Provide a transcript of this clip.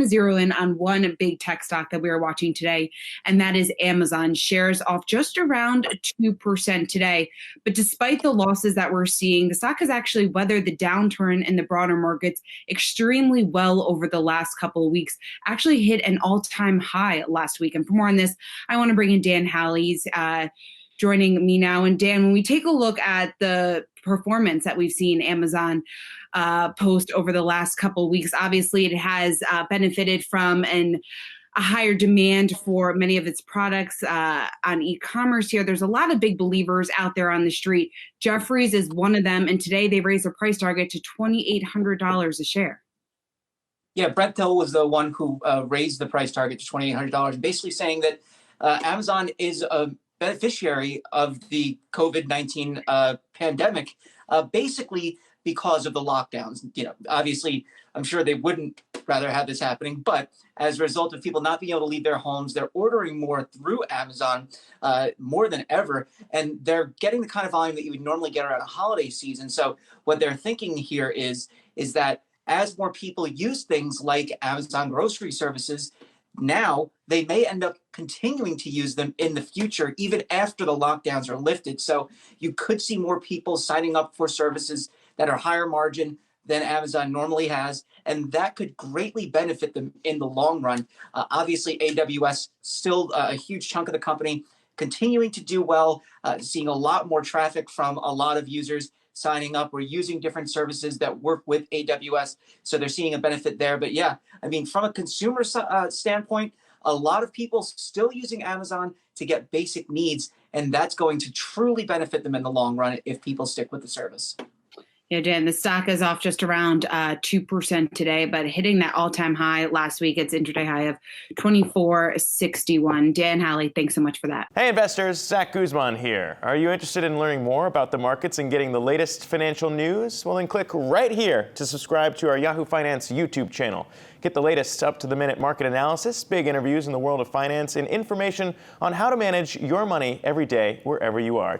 to zero in on one big tech stock that we are watching today, and that is Amazon. Shares off just around 2% today. But despite the losses that we're seeing, the stock has actually weathered the downturn in the broader markets extremely well over the last couple of weeks. Actually hit an all-time high last week. And for more on this, I want to bring in Dan Halley's joining me now. And Dan, when we take a look at the performance that we've seen Amazon post over the last couple of weeks, obviously it has benefited from a higher demand for many of its products on e-commerce here. There's a lot of big believers out there on the street. Jefferies is one of them, and today they raised their price target to $2,800 a share. Yeah, Brent Thill was the one who raised the price target to $2,800, basically saying that Amazon is a beneficiary of the COVID-19 pandemic, basically because of the lockdowns. Obviously, I'm sure they wouldn't rather have this happening, but as a result of people not being able to leave their homes, they're ordering more through Amazon more than ever, and they're getting the kind of volume that you would normally get around a holiday season. So what they're thinking here is that as more people use things like Amazon grocery services, now they may end up continuing to use them in the future, even after the lockdowns are lifted. So you could see more people signing up for services that are higher margin than Amazon normally has, and that could greatly benefit them in the long run. Obviously, AWS still a huge chunk of the company, continuing to do well, seeing a lot more traffic from a lot of users signing up or using different services that work with AWS. So they're seeing a benefit there. But yeah, I mean, from a consumer standpoint, a lot of people still using Amazon to get basic needs, and that's going to truly benefit them in the long run if people stick with the service. Yeah, Dan, the stock is off just around 2% today, but hitting that all-time high last week. It's intraday high of 24.61. Dan Halley, thanks so much for that. Hey, investors, Zach Guzman here. Are you interested in learning more about the markets and getting the latest financial news? Well, then click right here to subscribe to our Yahoo Finance YouTube channel. Get the latest up-to-the-minute market analysis, big interviews in the world of finance, and information on how to manage your money every day wherever you are.